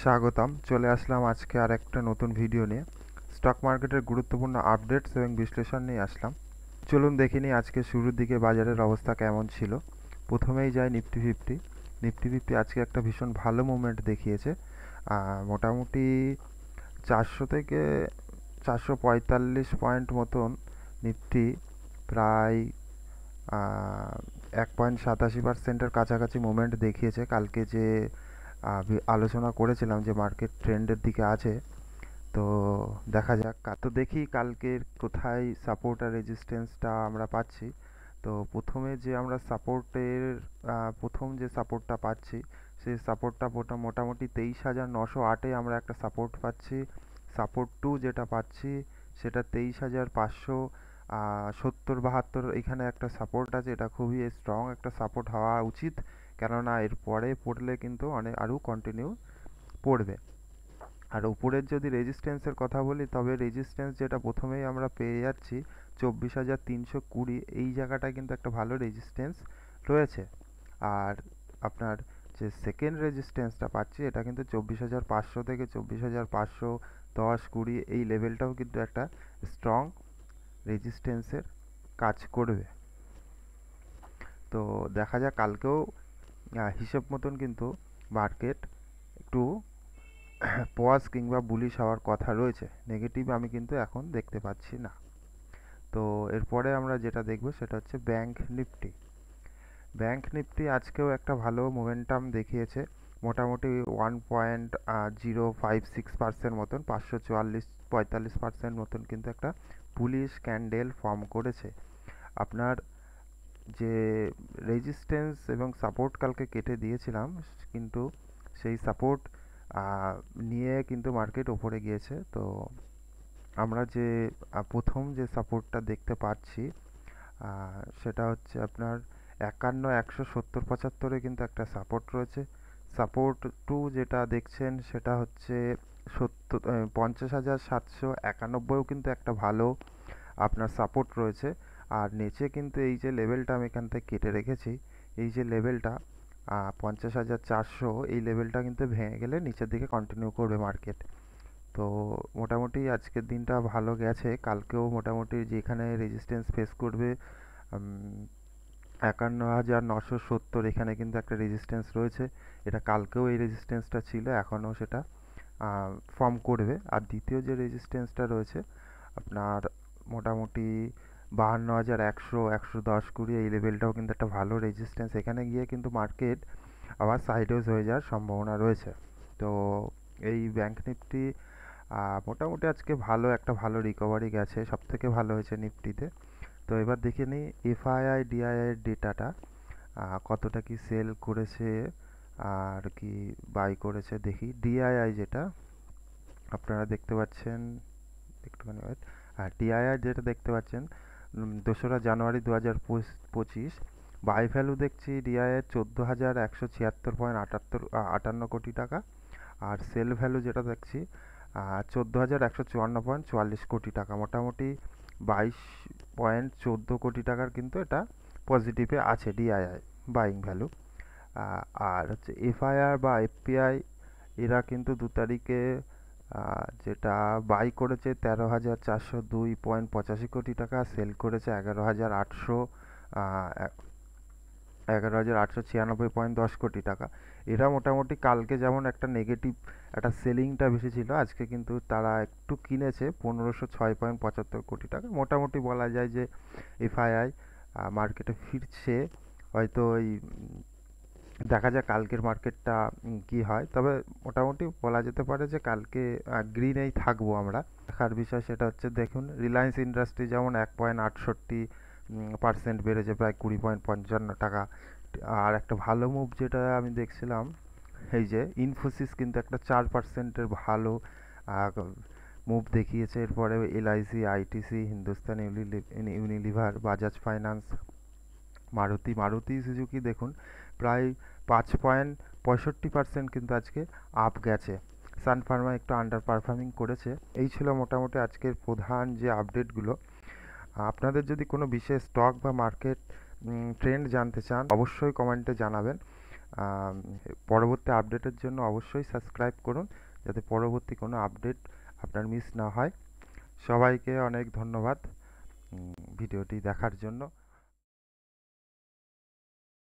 স্বাগতম। চলে আসলাম আজকে আর একটা নতুন ভিডিও নিয়ে। স্টক মার্কেটের গুরুত্বপূর্ণ আপডেটস এবং বিশ্লেষণ নিয়ে আসলাম। চলুন দেখে নিই আজকে শুরুর দিকে বাজারের অবস্থা কেমন ছিল। প্রথমেই যায় নিফটি ফিফটি। নিফটি ফিফটি আজকে একটা ভীষণ ভালো মুভমেন্ট দেখিয়েছে। মোটামুটি 400 থেকে 445 পয়েন্ট মতন নিফটি প্রায় 1.87% কাছাকাছি মুভমেন্ট দেখিয়েছে। কালকে যে আলোচনা করেছিলাম যে মার্কেট ট্রেন্ডের দিকে আছে, তো দেখা যাক। তো দেখি কালকের কোথায় সাপোর্ট আর রেজিস্ট্যান্সটা আমরা পাচ্ছি। তো প্রথমে যে আমরা সাপোর্টের প্রথম যে সাপোর্টটা পাচ্ছি, সেই সাপোর্টটা মোটামুটি 23,908-এ আমরা একটা সাপোর্ট পাচ্ছি। সাপোর্ট টু যেটা পাচ্ছি সেটা 23,570-72 এখানে একটা সাপোর্ট আছে। এটা খুবই স্ট্রং একটা সাপোর্ট হওয়া উচিত, কেননা এর পরে পড়লে কিন্তু অনেক আরও কন্টিনিউ পড়বে। আর উপরের যদি রেজিস্ট্যান্সের কথা বলি, তবে রেজিস্ট্যান্স যেটা প্রথমেই আমরা পেয়ে যাচ্ছি 24,320, এই জায়গাটায় কিন্তু একটা ভালো রেজিস্ট্যান্স রয়েছে। আর আপনার যে সেকেন্ড রেজিস্ট্যান্সটা পাচ্ছি এটা কিন্তু 24,500 থেকে 24,510-20 এই লেভেলটাও কিন্তু একটা স্ট্রং রেজিস্ট্যান্সের কাজ করবে। তো দেখা যাক কালকেও হিসেব মতন কিন্তু মার্কেট একটু পজ কিংবা বুলিশ হওয়ার কথা রয়েছে। নেগেটিভ আমি কিন্তু এখন দেখতে পাচ্ছি না। তো এরপরে আমরা যেটা দেখব সেটা হচ্ছে ব্যাংক নিফটি। ব্যাংক নিফটি আজকেও একটা ভালো মোমেন্টাম দেখিয়েছে। মোটামুটি 1.056% মতন, 544-45% মতন কিন্তু একটা বুলিশ ক্যান্ডেল ফর্ম করেছে। আপনার যে রেজিস্ট্যান্স এবং সাপোর্ট কালকে কেটে দিয়েছিলাম, কিন্তু সেই সাপোর্ট নিয়ে কিন্তু মার্কেট ওপরে গিয়েছে। তো আমরা যে প্রথম যে সাপোর্টটা দেখতে পাচ্ছি সেটা হচ্ছে আপনার 51, 170, 75-এ কিন্তু একটা সাপোর্ট রয়েছে। সাপোর্ট টু যেটা দেখছেন সেটা হচ্ছে 50,791-ও কিন্তু একটা ভালো আপনার সাপোর্ট রয়েছে। আর নিচে কিন্তু এই যে লেভেলটা আমি এখান থেকে কেটে রেখেছি, এই যে লেভেলটা 50,400, এই লেভেলটা কিন্তু ভেঙে গেলে নিচের দিকে কন্টিনিউ করবে মার্কেট। তো মোটামুটি আজকের দিনটা ভালো গেছে। কালকেও মোটামুটি যেখানে রেজিস্ট্যান্স ফেস করবে 51,970, এখানে কিন্তু একটা রেজিস্ট্যান্স রয়েছে। এটা কালকেও এই রেজিস্ট্যান্সটা ছিল, এখনও সেটা ফর্ম করবে। আর দ্বিতীয় যে রেজিস্ট্যান্সটা রয়েছে আপনার মোটামুটি 52,100-110-20, এই লেভেলটাও কিন্তু একটা ভালো রেজিস্ট্যান্স। এখানে গিয়ে কিন্তু মার্কেট আবার সাইডওয়েজ হয়ে যাওয়ার সম্ভাবনা রয়েছে। তো এই ব্যাংক নিফটি মোটামুটি আজকে একটা ভালো রিকভারি গেছে, সবথেকে ভালো হয়েছে নিফটিতে। তো এবার দেখে নিই এফআইআই ডিআইআই এর ডেটাটা কতটা কি সেল করেছে আর কি বাই করেছে। দেখি ডিআইআই যেটা আপনারা দেখতে পাচ্ছেন, একটুখানি ওয়েট। আর ডিআইআই যেটা দেখতে পাচ্ছেন 2রা জানুয়ারি 2025, বাই ভ্যালু দেখছি ডিআইআই 14,176.58 কোটি টাকা। আর সেল ভ্যালু যেটা দেখছি 14,154.44 কোটি টাকা। মোটামুটি 22.14 কোটি টাকার কিন্তু এটা পজিটিভে আছে ডিআইআই বাইং ভ্যালু। আর হচ্ছে এফআইআর বা এফপিআই, এরা কিন্তু 2 তারিখে যেটা বাই করেছে 13,402.85 কোটি টাকা, সেল করেছে 11,896.10 কোটি টাকা। এরা মোটামুটি কালকে যেমন একটা নেগেটিভ একটা সেলিংটা বেশি ছিল, আজকে কিন্তু তারা একটু কিনেছে 1,506.75 কোটি টাকা। মোটামুটি বলা যায় যে এফআইআই মার্কেটে ফিরছে। হয়তো ওই দেখা যাক কালকের মার্কেটটা কি হয়। তবে মোটামুটি বলা যেতে পারে যে কালকে গ্রিনেই থাকবো আমরা। দেখার বিষয় সেটা হচ্ছে, দেখুন রিলায়েন্স ইন্ডাস্ট্রি যেমন 1.68% বেড়েছে, প্রায় 20.55 টাকা। আর একটা ভালো মুভ যেটা আমি দেখছিলাম, এই যে ইনফোসিস কিন্তু একটা 4%-এর ভালো মুভ দেখিয়েছে। এরপরে LIC, ITC, Hindustan Unilever, Bajaj finance, Maruti Suzuki দেখুন প্রায় 5.65% কিন্তু আজকে আপ গেছে। সান ফার্মা একটু আন্ডার পারফর্মিং করেছে। এই ছিল মোটামুটি আজকের প্রধান যে আপডেটগুলো। আপনাদের যদি কোনো বিশেষ স্টক বা মার্কেট ট্রেন্ড জানতে চান, অবশ্যই কমেন্টে জানাবেন। আম, পরবর্তী আপডেটের জন্য অবশ্যই সাবস্ক্রাইব করুন, যাতে পরবর্তী কোনো আপডেট আপনার মিস না হয়। সবাইকে অনেক ধন্যবাদ ভিডিওটি দেখার জন্য।